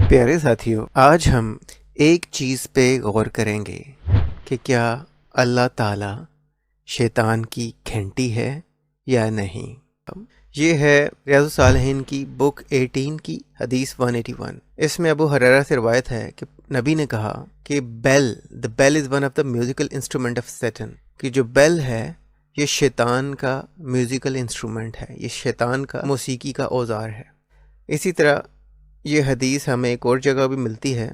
प्यारे साथियों, आज हम एक चीज़ पे गौर करेंगे कि क्या अल्लाह ताला शैतान की घंटी है या नहीं। ये है रियाज़ुस सालिहीन की बुक 18 की हदीस 181। इसमें अबू हुरैरा से रिवायत है कि नबी ने कहा कि the bell is one of the musical instrument of Satan, कि जो बेल है ये शैतान का म्यूज़िकल इंस्ट्रूमेंट है, ये शैतान का मौसीकी का औज़ार है। इसी तरह ये हदीस हमें एक और जगह भी मिलती है,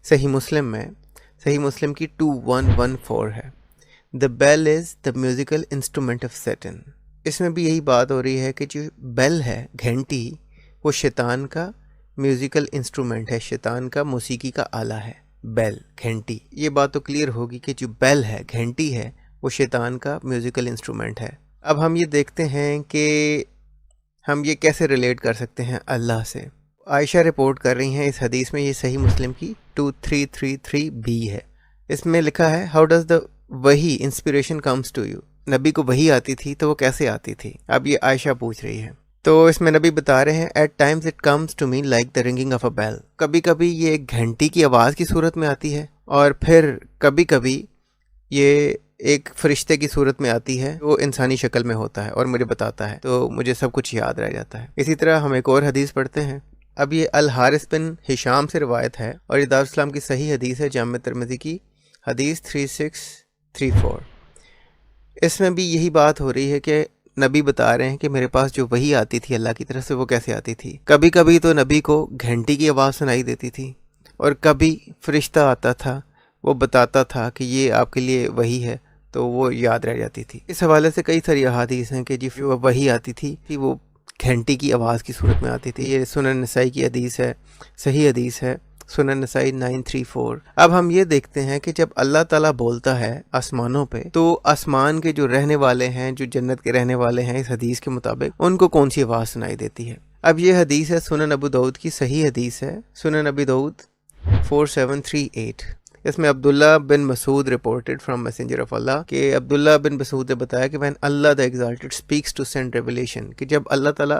सही मुस्लिम में। सही मुस्लिम की 2114 है, the bell is the musical instrument of Satan. इसमें भी यही बात हो रही है कि जो बेल है, घंटी, वो शैतान का म्यूज़िकल इंस्ट्रूमेंट है, शैतान का मौसीकी का आला है। बेल, घंटी, ये बात तो क्लियर होगी कि जो बेल है, घंटी है, वो शैतान का म्यूज़िकल इंस्ट्रूमेंट है। अब हम ये देखते हैं कि हम ये कैसे रिलेट कर सकते हैं अल्लाह से। आयशा रिपोर्ट कर रही हैं इस हदीस में, ये सही मुस्लिम की 2333b है। इसमें लिखा है, हाउ डज़ द वही इंस्पिरेशन कम्स टू यू। नबी को वही आती थी तो वो कैसे आती थी। अब ये आयशा पूछ रही है, तो इसमें नबी बता रहे हैं, at times it comes to me like the ringing of a bell. कभी कभी ये एक घंटी की आवाज़ की सूरत में आती है, और फिर कभी कभी ये एक फरिश्ते की सूरत में आती है, वो इंसानी शक्ल में होता है और मुझे बताता है, तो मुझे सब कुछ याद रह जाता है। इसी तरह हम एक और हदीस पढ़ते हैं। अब ये अल हारिस बिन हिशाम से रिवायत है, और ये दारुल इस्लाम की सही हदीस है, जामे तिर्मिज़ी की हदीस 3634। इसमें भी यही बात हो रही है कि नबी बता रहे हैं कि मेरे पास जो वही आती थी अल्लाह की तरफ से, वो कैसे आती थी। कभी कभी तो नबी को घंटी की आवाज़ सुनाई देती थी, और कभी फरिश्ता आता था, वो बताता था कि ये आपके लिए वही है, तो वो याद रह जाती थी। इस हवाले से कई सारी अहादीस हैं कि जो वही आती थी वो घंटी की आवाज़ की सूरत में आती थी। ये सुनन नसाई की हदीस है, सही हदीस है, सुनन नसाई 934। अब हम ये देखते हैं कि जब अल्लाह ताला बोलता है आसमानों पे, तो आसमान के जो रहने वाले हैं, जो जन्नत के रहने वाले हैं, इस हदीस के मुताबिक उनको कौन सी आवाज़ सुनाई देती है। अब ये हदीस है, सुनन अबू दाऊद की सही हदीस है, सुनन अबू दाऊद 4738। इसमें Abdullah bin Masud reported from messenger of Allah कि अब्दुल्ला बिन मसूद ने बताया कि when Allah the exalted speaks to send revelation, कि जब अल्लाह ताला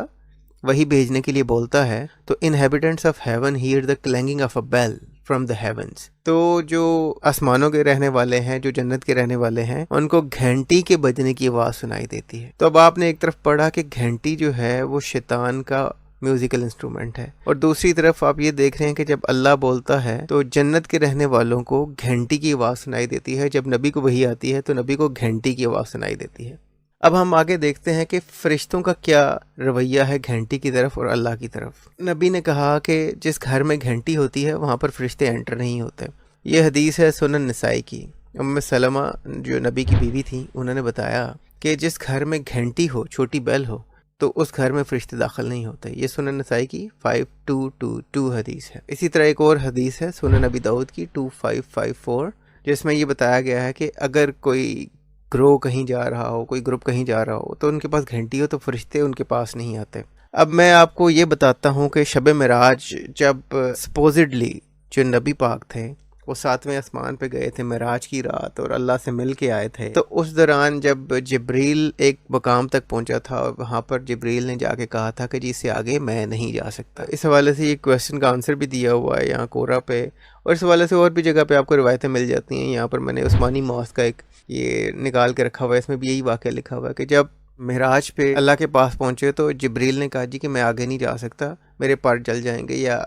वही भेजने के लिए बोलता है, तो inhabitants of heaven hear the clanging of a bell from the heavens. तो जो आसमानों के रहने वाले हैं, जो जन्नत के रहने वाले हैं, उनको घंटी के बजने की आवाज़ सुनाई देती है। तो अब आपने एक तरफ पढ़ा कि घंटी जो है वो शैतान का म्यूजिकल इंस्ट्रूमेंट है, और दूसरी तरफ आप ये देख रहे हैं कि जब अल्लाह बोलता है तो जन्नत के रहने वालों को घंटी की आवाज़ सुनाई देती है। जब नबी को वही आती है तो नबी को घंटी की आवाज़ सुनाई देती है। अब हम आगे देखते हैं कि फरिश्तों का क्या रवैया है घंटी की तरफ और अल्लाह की तरफ। नबी ने कहा कि जिस घर में घंटी होती है वहाँ पर फरिश्ते एंटर नहीं होते। ये हदीस है सुनन नसाई की। उम्मे सलमा जो नबी की बीवी थी, उन्होंने बताया कि जिस घर में घंटी हो, छोटी बेल हो, तो उस घर में फरिश्ते दाखिल नहीं होते। ये सुनन नसाई की 5222 हदीस है। इसी तरह एक और हदीस है सुनन अबी दाऊद की 2554, जिसमें ये बताया गया है कि अगर कोई ग्रोह कहीं जा रहा हो, कोई ग्रुप कहीं जा रहा हो, तो उनके पास घंटी हो, तो फरिश्ते उनके पास नहीं आते। अब मैं आपको ये बताता हूँ कि शब मेराज जब सपोजिडली जो नबी पाक थे वो 7वें आसमान पे गए थे मेराज की रात, और अल्लाह से मिल के आए थे, तो उस दौरान जब जिब्रील एक मकाम तक पहुंचा था, और वहाँ पर जिब्रील ने जाके कहा था कि जी इससे आगे मैं नहीं जा सकता। इस हवाले से ये क्वेश्चन का आंसर भी दिया हुआ है यहाँ कोरा पे, और इस हवाले से और भी जगह पे आपको रिवायतें मिल जाती हैं। यहाँ पर मैंने उस्मानी मॉस्क का एक ये निकाल के रखा हुआ है, इसमें भी यही वाक़या लिखा हुआ है कि जब मेराज पे अल्लाह के पास पहुँचे तो जिब्रील ने कहा जी कि मैं आगे नहीं जा सकता, मेरे पर जल जाएंगे, या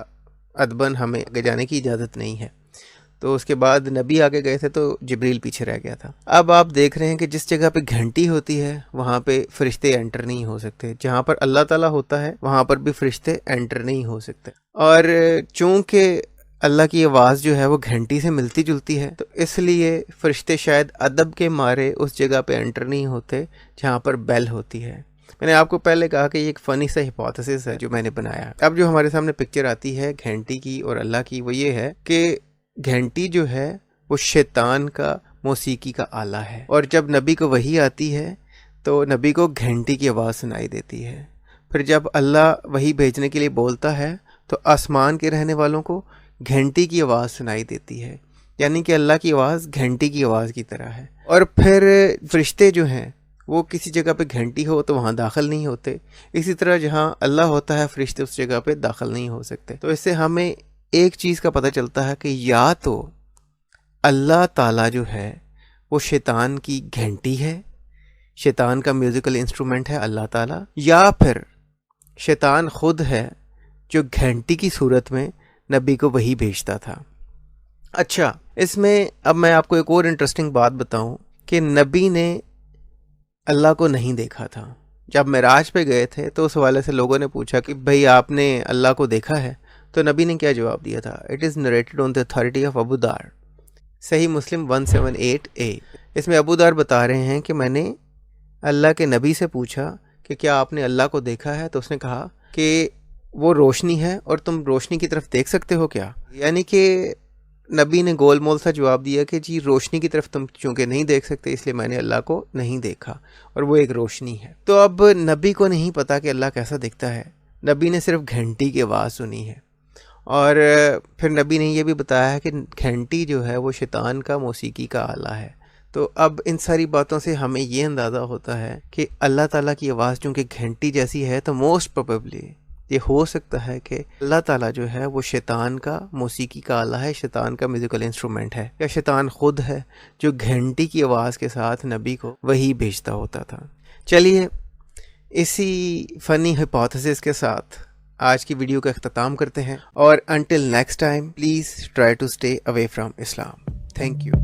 अदबन हमें आगे जाने की इजाज़त नहीं है। तो उसके बाद नबी आगे गए थे तो जिब्रील पीछे रह गया था। अब आप देख रहे हैं कि जिस जगह पे घंटी होती है वहाँ पे फरिश्ते एंटर नहीं हो सकते, जहाँ पर अल्लाह ताला होता है वहाँ पर भी फरिश्ते एंटर नहीं हो सकते। और चूंकि अल्लाह की आवाज़ जो है वो घंटी से मिलती जुलती है, तो इसलिए फरिश्ते शायद अदब के मारे उस जगह पे एंटर नहीं होते जहाँ पर बेल होती है। मैंने आपको पहले कहा कि ये एक फ़नी सा हिपोथेसिस है जो मैंने बनाया। अब जो हमारे सामने पिक्चर आती है घंटी की और अल्लाह की, वो ये है कि घंटी जो है वो शैतान का मौसीकी का आला है, और जब नबी को वही आती है तो नबी को घंटी की आवाज़ सुनाई देती है। फिर जब अल्लाह वही भेजने के लिए बोलता है तो आसमान के रहने वालों को घंटी की आवाज़ सुनाई देती है, यानी कि अल्लाह की आवाज़ घंटी की आवाज़ की तरह है। और फिर फरिश्ते जो हैं वो किसी जगह पे घंटी हो तो वहाँ दाखिल नहीं होते, इसी तरह जहाँ अल्लाह होता है फरिश्ते उस जगह पे दाखिल नहीं हो सकते। तो इससे हमें ایک چیز کا پتہ چلتا ہے کہ یا تو اللہ تعالیٰ جو ہے وہ شیطان کی گھنٹی ہے، شیطان کا میوزیکل انسٹرومنٹ ہے اللہ تعالیٰ، یا پھر شیطان خود ہے جو گھنٹی کی صورت میں نبی کو وحی بھیجتا تھا۔ اچھا، اس میں اب میں آپ کو ایک اور انٹرسٹنگ بات بتاؤں کہ نبی نے اللہ کو نہیں دیکھا تھا۔ جب معراج پہ گئے تھے تو اس حوالے سے لوگوں نے پوچھا کہ بھئی آپ نے اللہ کو دیکھا ہے؟ تو نبی نے کیا جواب دیا تھا؟ It is narrated on the authority of Abu Dharr, Sahih Muslim 178A۔ اس میں ابو دار بتا رہے ہیں کہ میں نے اللہ کے نبی سے پوچھا کہ کیا آپ نے اللہ کو دیکھا ہے؟ تو اس نے کہا کہ وہ روشنی ہے اور تم روشنی کی طرف دیکھ سکتے ہو کیا؟ یعنی کہ نبی نے گول مول سا جواب دیا کہ جی روشنی کی طرف تم چونکہ نہیں دیکھ سکتے اس لیے میں نے اللہ کو نہیں دیکھا، اور وہ ایک روشنی ہے۔ تو اب نبی کو نہیں پتا کہ اللہ کیسا دکھتا ہے، نبی نے صرف گھنٹی کی آواز سنی ہے، اور پھر نبی نے یہ بھی بتایا ہے کہ گھنٹی جو ہے وہ شیطان کا موسیقی کا آلہ ہے۔ تو اب ان ساری باتوں سے ہمیں یہ اندازہ ہوتا ہے کہ اللہ تعالیٰ کی آواز چونکہ گھنٹی جیسی ہے تو موسٹ پروبیبلی یہ ہو سکتا ہے کہ اللہ تعالیٰ جو ہے وہ شیطان کا موسیقی کا آلہ ہے، شیطان کا میوزیکل انسٹرومنٹ ہے، یا شیطان خود ہے جو گھنٹی کی آواز کے ساتھ نبی کو وحی بھیجتا ہوتا تھا۔ چلیے اسی فنی ہائپوتھیسس کے ساتھ آج کی ویڈیو کا اختتام کرتے ہیں، اور until next time please try to stay away from Islam. Thank you.